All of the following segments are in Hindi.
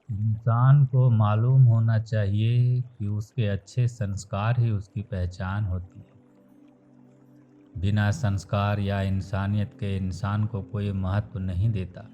इंसान को मालूम होना चाहिए कि उसके अच्छे संस्कार ही उसकी पहचान होती है। बिना संस्कार या इंसानियत के इंसान को कोई महत्व नहीं देता।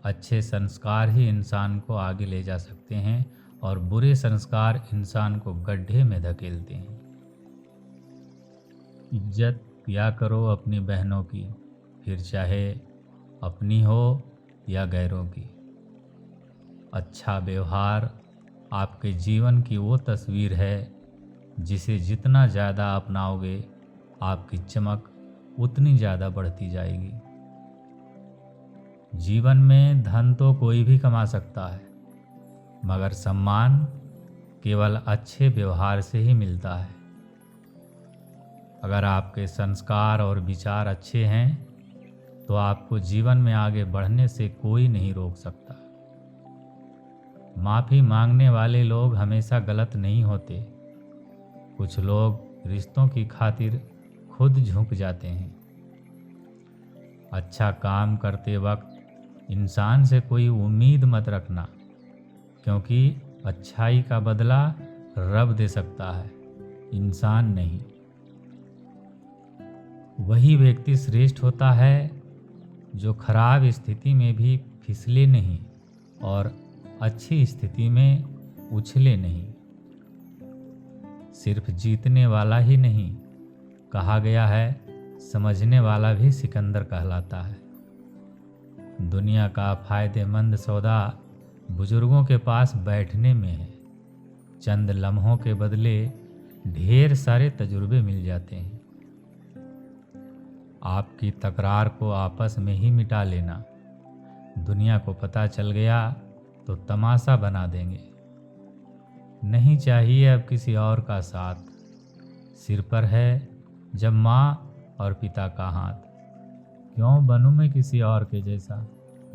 अच्छे संस्कार ही इंसान को आगे ले जा सकते हैं और बुरे संस्कार इंसान को गड्ढे में धकेलते हैं। इज्जत किया करो अपनी बहनों की, फिर चाहे अपनी हो या गैरों की। अच्छा व्यवहार आपके जीवन की वो तस्वीर है जिसे जितना ज़्यादा अपनाओगे आपकी चमक उतनी ज़्यादा बढ़ती जाएगी। जीवन में धन तो कोई भी कमा सकता है, मगर सम्मान केवल अच्छे व्यवहार से ही मिलता है। अगर आपके संस्कार और विचार अच्छे हैं तो आपको जीवन में आगे बढ़ने से कोई नहीं रोक सकता। माफ़ी मांगने वाले लोग हमेशा गलत नहीं होते। कुछ लोग रिश्तों की खातिर खुद झुक जाते हैं। अच्छा काम करते वक्त इंसान से कोई उम्मीद मत रखना, क्योंकि अच्छाई का बदला रब दे सकता है, इंसान नहीं। वही व्यक्ति श्रेष्ठ होता है जो खराब स्थिति में भी फिसले नहीं और अच्छी स्थिति में उछले नहीं। सिर्फ जीतने वाला ही नहीं, कहा गया है समझने वाला भी सिकंदर कहलाता है। दुनिया का फायदेमंद सौदा बुजुर्गों के पास बैठने में है। चंद लम्हों के बदले ढेर सारे तजुर्बे मिल जाते हैं। आपकी तकरार को आपस में ही मिटा लेना। दुनिया को पता चल गया तो तमाशा बना देंगे। नहीं चाहिए अब किसी और का साथ। सिर पर है जब माँ और पिता का हाथ। क्यों बनूं मैं किसी और के जैसा,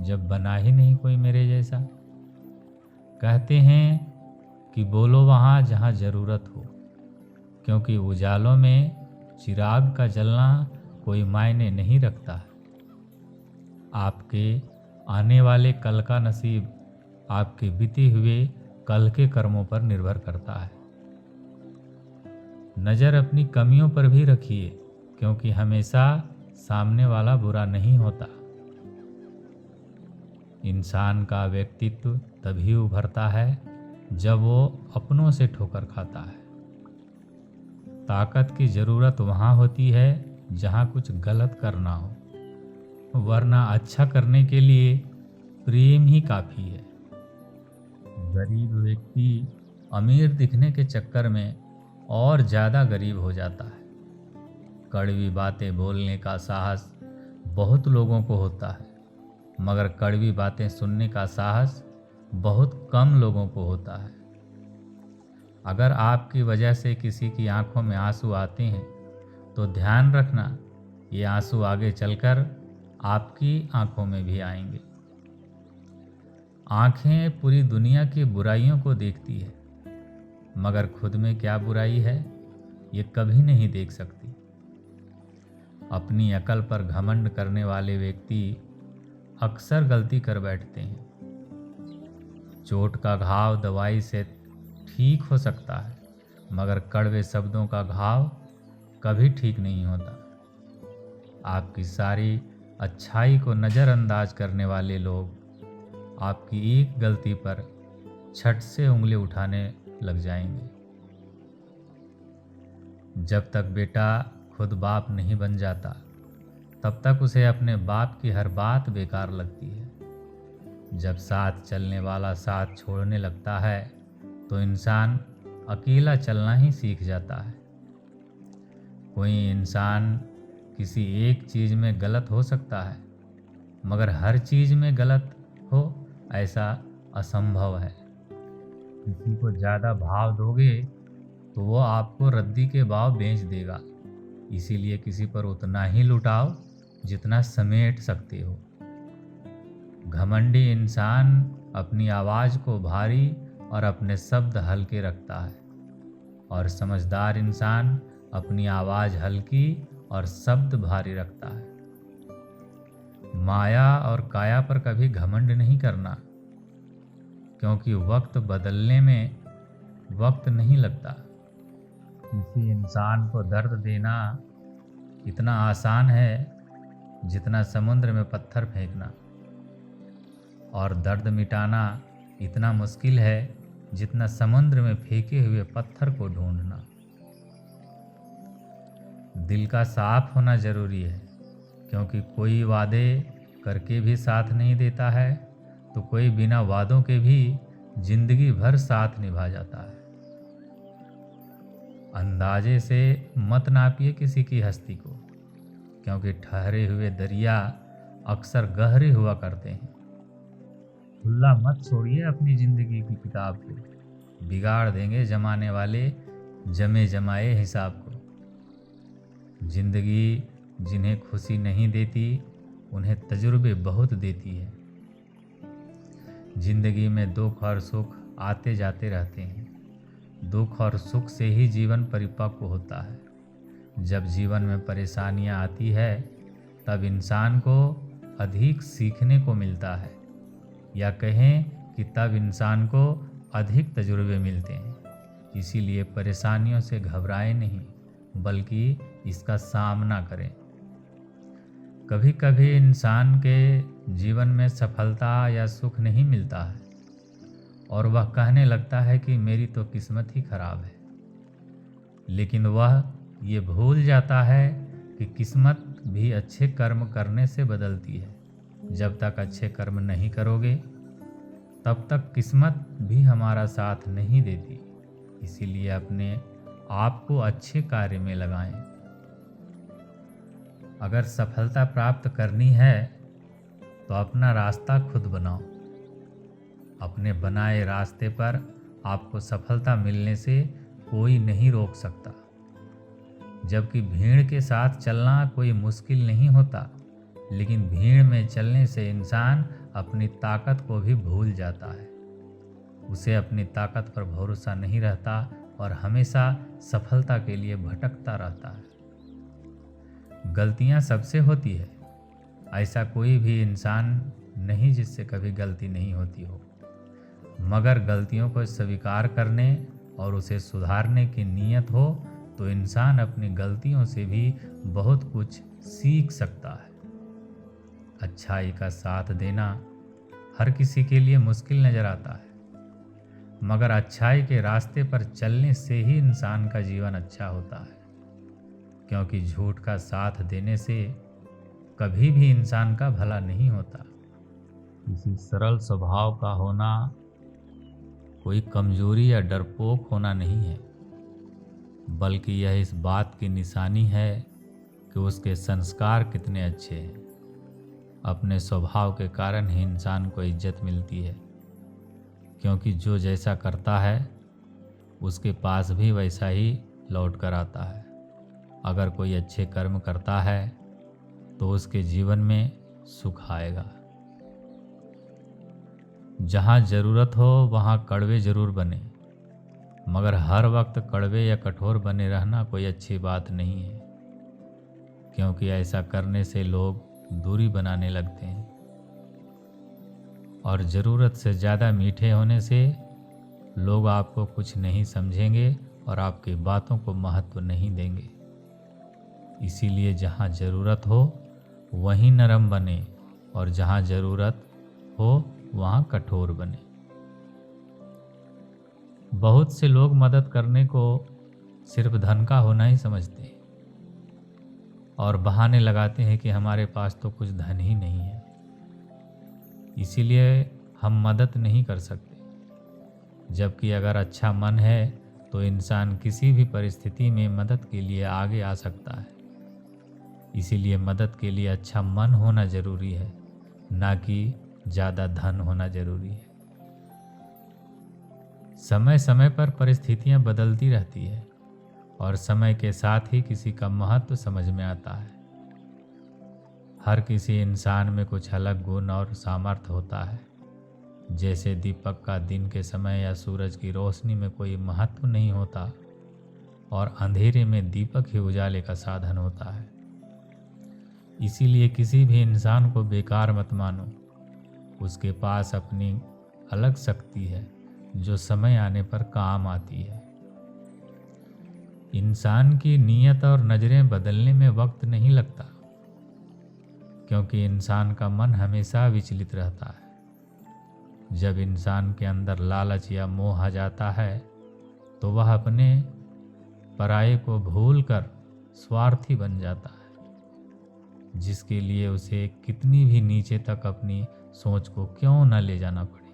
जब बना ही नहीं कोई मेरे जैसा। कहते हैं कि बोलो वहाँ जहाँ ज़रूरत हो, क्योंकि उजालों में चिराग का जलना कोई मायने नहीं रखता है। आपके आने वाले कल का नसीब आपके बीते हुए कल के कर्मों पर निर्भर करता है। नज़र अपनी कमियों पर भी रखिए, क्योंकि हमेशा सामने वाला बुरा नहीं होता। इंसान का व्यक्तित्व तभी उभरता है जब वो अपनों से ठोकर खाता है। ताकत की ज़रूरत वहाँ होती है जहाँ कुछ गलत करना हो, वरना अच्छा करने के लिए प्रेम ही काफ़ी है। गरीब व्यक्ति अमीर दिखने के चक्कर में और ज़्यादा गरीब हो जाता है। कड़वी बातें बोलने का साहस बहुत लोगों को होता है, मगर कड़वी बातें सुनने का साहस बहुत कम लोगों को होता है। अगर आपकी वजह से किसी की आंखों में आंसू आते हैं तो ध्यान रखना, ये आंसू आगे चलकर आपकी आंखों में भी आएंगे। आंखें पूरी दुनिया की बुराइयों को देखती है, मगर खुद में क्या बुराई है ये कभी नहीं देख सकती। अपनी अकल पर घमंड करने वाले व्यक्ति अक्सर गलती कर बैठते हैं। चोट का घाव दवाई से ठीक हो सकता है, मगर कड़वे शब्दों का घाव कभी ठीक नहीं होता। आपकी सारी अच्छाई को नज़रअंदाज करने वाले लोग आपकी एक गलती पर छट से उंगली उठाने लग जाएंगे। जब तक बेटा खुद बाप नहीं बन जाता, तब तक उसे अपने बाप की हर बात बेकार लगती है। जब साथ चलने वाला साथ छोड़ने लगता है तो इंसान अकेला चलना ही सीख जाता है। कोई इंसान किसी एक चीज़ में गलत हो सकता है, मगर हर चीज़ में गलत हो ऐसा असंभव है। किसी को ज़्यादा भाव दोगे तो वो आपको रद्दी के भाव बेच देगा। इसीलिए किसी पर उतना ही लुटाओ जितना समेट सकते हो। घमंडी इंसान अपनी आवाज़ को भारी और अपने शब्द हल्के रखता है, और समझदार इंसान अपनी आवाज़ हल्की और शब्द भारी रखता है। माया और काया पर कभी घमंड नहीं करना, क्योंकि वक्त बदलने में वक्त नहीं लगता। किसी इंसान को दर्द देना इतना आसान है जितना समुद्र में पत्थर फेंकना, और दर्द मिटाना इतना मुश्किल है जितना समुद्र में फेंके हुए पत्थर को ढूंढना। दिल का साफ होना जरूरी है, क्योंकि कोई वादे करके भी साथ नहीं देता है तो कोई बिना वादों के भी जिंदगी भर साथ निभा जाता है। अंदाजे से मत नापिए किसी की हस्ती को, क्योंकि ठहरे हुए दरिया अक्सर गहरे हुआ करते हैं। खुला मत छोड़िए अपनी जिंदगी की किताब को, बिगाड़ देंगे जमाने वाले जमे जमाए हिसाब को। जिंदगी जिन्हें खुशी नहीं देती उन्हें तजुर्बे बहुत देती है। जिंदगी में दुख और सुख आते जाते रहते हैं। दुख और सुख से ही जीवन परिपक्व होता है। जब जीवन में परेशानियां आती है तब इंसान को अधिक सीखने को मिलता है, या कहें कि तब इंसान को अधिक तजुर्बे मिलते हैं। इसीलिए परेशानियों से घबराएं नहीं, बल्कि इसका सामना करें। कभी कभी इंसान के जीवन में सफलता या सुख नहीं मिलता है और वह कहने लगता है कि मेरी तो किस्मत ही खराब है। लेकिन वह ये भूल जाता है कि किस्मत भी अच्छे कर्म करने से बदलती है। जब तक अच्छे कर्म नहीं करोगे तब तक किस्मत भी हमारा साथ नहीं देती। इसीलिए अपने आप को अच्छे कार्य में लगाएं। अगर सफलता प्राप्त करनी है तो अपना रास्ता खुद बनाओ। अपने बनाए रास्ते पर आपको सफलता मिलने से कोई नहीं रोक सकता। जबकि भीड़ के साथ चलना कोई मुश्किल नहीं होता, लेकिन भीड़ में चलने से इंसान अपनी ताकत को भी भूल जाता है। उसे अपनी ताकत पर भरोसा नहीं रहता और हमेशा सफलता के लिए भटकता रहता है। गलतियां सबसे होती है, ऐसा कोई भी इंसान नहीं जिससे कभी गलती नहीं होती हो। मगर गलतियों को स्वीकार करने और उसे सुधारने की नीयत हो तो इंसान अपनी गलतियों से भी बहुत कुछ सीख सकता है। अच्छाई का साथ देना हर किसी के लिए मुश्किल नजर आता है, मगर अच्छाई के रास्ते पर चलने से ही इंसान का जीवन अच्छा होता है। क्योंकि झूठ का साथ देने से कभी भी इंसान का भला नहीं होता। किसी सरल स्वभाव का होना कोई कमजोरी या डरपोक होना नहीं है, बल्कि यह इस बात की निशानी है कि उसके संस्कार कितने अच्छे हैं। अपने स्वभाव के कारण ही इंसान को इज्जत मिलती है, क्योंकि जो जैसा करता है उसके पास भी वैसा ही लौट कर आता है। अगर कोई अच्छे कर्म करता है तो उसके जीवन में सुख आएगा। जहाँ ज़रूरत हो वहाँ कड़वे ज़रूर बने, मगर हर वक्त कड़वे या कठोर बने रहना कोई अच्छी बात नहीं है, क्योंकि ऐसा करने से लोग दूरी बनाने लगते हैं। और ज़रूरत से ज़्यादा मीठे होने से लोग आपको कुछ नहीं समझेंगे और आपकी बातों को महत्व नहीं देंगे। इसीलिए जहाँ ज़रूरत हो वहीं नरम बने, और जहाँ ज़रूरत हो वहाँ कठोर बने। बहुत से लोग मदद करने को सिर्फ धन का होना ही समझते हैं और बहाने लगाते हैं कि हमारे पास तो कुछ धन ही नहीं है, इसीलिए हम मदद नहीं कर सकते। जबकि अगर अच्छा मन है तो इंसान किसी भी परिस्थिति में मदद के लिए आगे आ सकता है। इसीलिए मदद के लिए अच्छा मन होना जरूरी है, ना कि ज़्यादा धन होना जरूरी है। समय समय पर परिस्थितियां बदलती रहती है और समय के साथ ही किसी का महत्व समझ में आता है। हर किसी इंसान में कुछ अलग गुण और सामर्थ्य होता है। जैसे दीपक का दिन के समय या सूरज की रोशनी में कोई महत्व नहीं होता और अंधेरे में दीपक ही उजाले का साधन होता है। इसीलिए किसी भी इंसान को बेकार मत मानो। उसके पास अपनी अलग शक्ति है जो समय आने पर काम आती है। इंसान की नीयत और नज़रें बदलने में वक्त नहीं लगता, क्योंकि इंसान का मन हमेशा विचलित रहता है। जब इंसान के अंदर लालच या मोह आ जाता है तो वह अपने पराये को भूलकर स्वार्थी बन जाता है, जिसके लिए उसे कितनी भी नीचे तक अपनी सोच को क्यों न ले जाना पड़े।